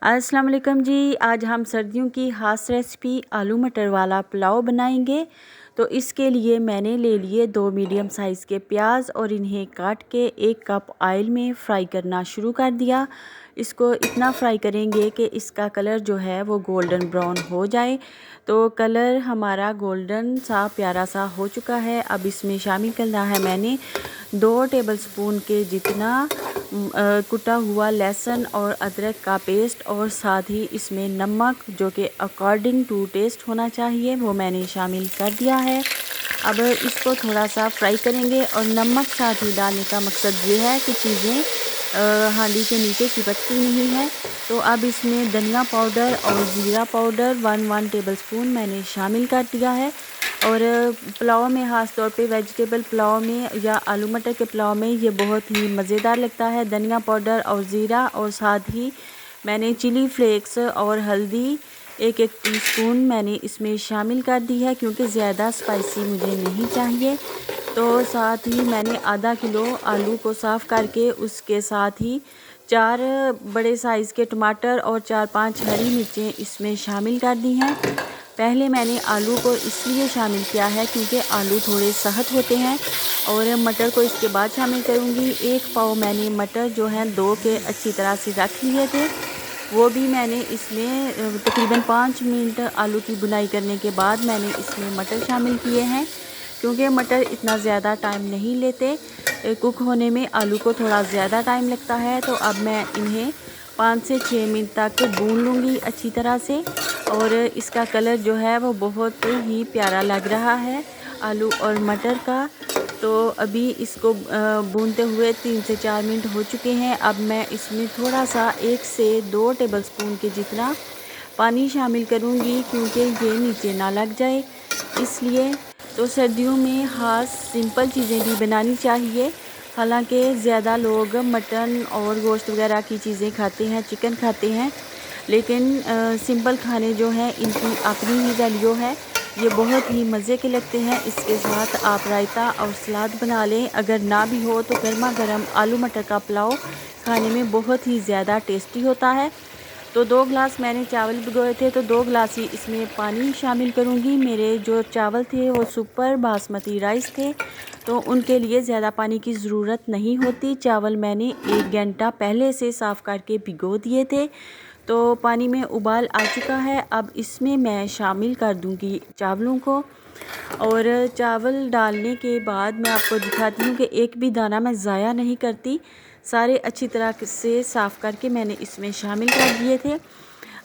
अस्सलाम वालेकुम जी। आज हम सर्दियों की ख़ास रेसिपी आलू मटर वाला पुलाव बनाएंगे। तो इसके लिए मैंने ले लिए 2 मीडियम साइज़ के प्याज और इन्हें काट के 1 कप ऑयल में फ्राई करना शुरू कर दिया। इसको इतना फ्राई करेंगे कि इसका कलर जो है वो गोल्डन ब्राउन हो जाए। तो कलर हमारा गोल्डन सा प्यारा सा हो चुका है। अब इसमें शामिल करना है मैंने 2 टेबलस्पून के जितना कुटा हुआ लहसुन और अदरक का पेस्ट और साथ ही इसमें नमक जो कि अकॉर्डिंग टू टेस्ट होना चाहिए वो मैंने शामिल कर दिया है। अब इसको थोड़ा सा फ्राई करेंगे और नमक साथ ही डालने का मकसद ये है कि चीज़ें हांडी के नीचे चिपकती नहीं है। तो अब इसमें धनिया पाउडर और ज़ीरा पाउडर 1 टेबलस्पून मैंने शामिल कर दिया है। और पुलाव में ख़ास तौर पे वेजिटेबल पुलाव में या आलू मटर के पुलाव में ये बहुत ही मज़ेदार लगता है। धनिया पाउडर और ज़ीरा और साथ ही मैंने चिली फ्लेक्स और हल्दी 1-1 टीस्पून मैंने इसमें शामिल कर दी है क्योंकि ज़्यादा स्पाइसी मुझे नहीं चाहिए। तो साथ ही मैंने आधा किलो आलू को साफ़ करके उसके साथ ही 4 बड़े साइज़ के टमाटर और 4-5 हरी मिर्चें इसमें शामिल कर दी हैं। पहले मैंने आलू को इसलिए शामिल किया है क्योंकि आलू थोड़े सख्त होते हैं और मटर को इसके बाद शामिल करूँगी। 1 पाव मैंने मटर जो हैं 2 के अच्छी तरह से रख लिए थे, वो भी मैंने इसमें तकरीबन 5 मिनट आलू की भुनाई करने के बाद मैंने इसमें मटर शामिल किए हैं क्योंकि मटर इतना ज़्यादा टाइम नहीं लेते कुक होने में, आलू को थोड़ा ज़्यादा टाइम लगता है। तो अब मैं इन्हें 5 से 6 मिनट तक भून लूँगी अच्छी तरह से और इसका कलर जो है वो बहुत ही प्यारा लग रहा है आलू और मटर का। तो अभी इसको भूनते हुए 3 से 4 मिनट हो चुके हैं। अब मैं इसमें थोड़ा सा 1 से 2 टेबलस्पून के जितना पानी शामिल करूँगी क्योंकि ये नीचे ना लग जाए इसलिए। तो सर्दियों में ख़ास सिंपल चीज़ें भी बनानी चाहिए। हालांकि ज़्यादा लोग मटन और गोश्त वगैरह की चीज़ें खाते हैं, चिकन खाते हैं, लेकिन सिंपल खाने जो हैं इनकी अपनी ही वैल्यू है। ये बहुत ही मज़े के लगते हैं। इसके साथ आप रायता और सलाद बना लें। अगर ना भी हो तो गर्मा गर्म आलू मटर का पुलाव खाने में बहुत ही ज़्यादा टेस्टी होता है। तो 2 गिलास मैंने चावल भिगोए थे तो 2 गिलास ही इसमें पानी शामिल करूँगी। मेरे जो चावल थे वो सुपर बासमती राइस थे तो उनके लिए ज़्यादा पानी की ज़रूरत नहीं होती। चावल मैंने 1 घंटा पहले से साफ़ करके भिगो दिए थे। तो पानी में उबाल आ चुका है। अब इसमें मैं शामिल कर दूंगी चावलों को और चावल डालने के बाद मैं आपको दिखाती हूँ कि एक भी दाना मैं ज़ाया नहीं करती, सारे अच्छी तरह से साफ़ करके मैंने इसमें शामिल कर दिए थे।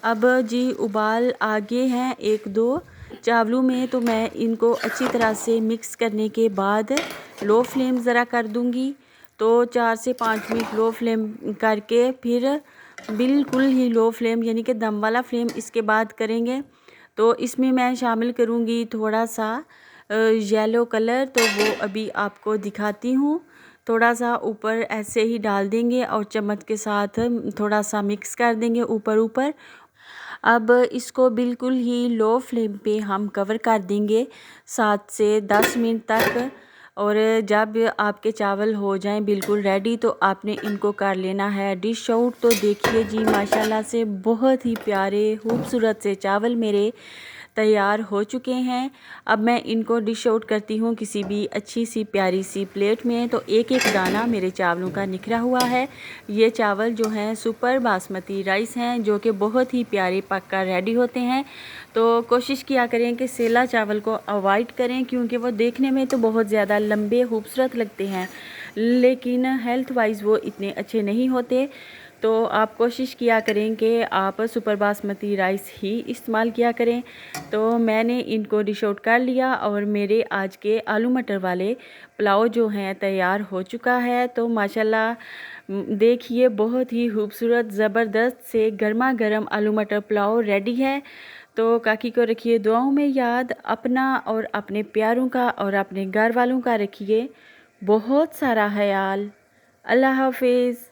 अब जी उबाल आगे हैं 1-2 चावलों में, तो मैं इनको अच्छी तरह से मिक्स करने के बाद लो फ्लेम ज़रा कर दूंगी। तो 4 से 5 मिनट लो फ्लेम करके फिर बिल्कुल ही लो फ्लेम यानी कि दम वाला फ्लेम इसके बाद करेंगे। तो इसमें मैं शामिल करूँगी थोड़ा सा येलो कलर, तो वो अभी आपको दिखाती हूँ। थोड़ा सा ऊपर ऐसे ही डाल देंगे और चम्मच के साथ थोड़ा सा मिक्स कर देंगे ऊपर ऊपर। अब इसको बिल्कुल ही लो फ्लेम पे हम कवर कर देंगे 7 से 10 मिनट तक। और जब आपके चावल हो जाएं बिल्कुल रेडी तो आपने इनको कर लेना है डिश आउट। तो देखिए जी माशाल्लाह से बहुत ही प्यारे खूबसूरत से चावल मेरे तैयार हो चुके हैं। अब मैं इनको डिश आउट करती हूँ किसी भी अच्छी सी प्यारी सी प्लेट में। तो एक एक दाना मेरे चावलों का निखरा हुआ है। ये चावल जो हैं सुपर बासमती राइस हैं जो कि बहुत ही प्यारे पक कर रेडी होते हैं। तो कोशिश किया करें कि सेला चावल को अवॉइड करें क्योंकि वो देखने में तो बहुत ज़्यादा लंबे खूबसूरत लगते हैं लेकिन हेल्थ वाइज वो इतने अच्छे नहीं होते। तो आप कोशिश किया करें कि आप सुपर बासमती राइस ही इस्तेमाल किया करें। तो मैंने इनको डिश आउट कर लिया और मेरे आज के आलू मटर वाले पुलाव जो हैं तैयार हो चुका है। तो माशाल्लाह देखिए बहुत ही खूबसूरत ज़बरदस्त से गर्मा गर्म आलू मटर पुलाव रेडी है। तो काकी को रखिए दुआओं में याद, अपना और अपने प्यारों का और अपने घर वालों का रखिए बहुत सारा ख्याल। अल्लाह हाफिज़।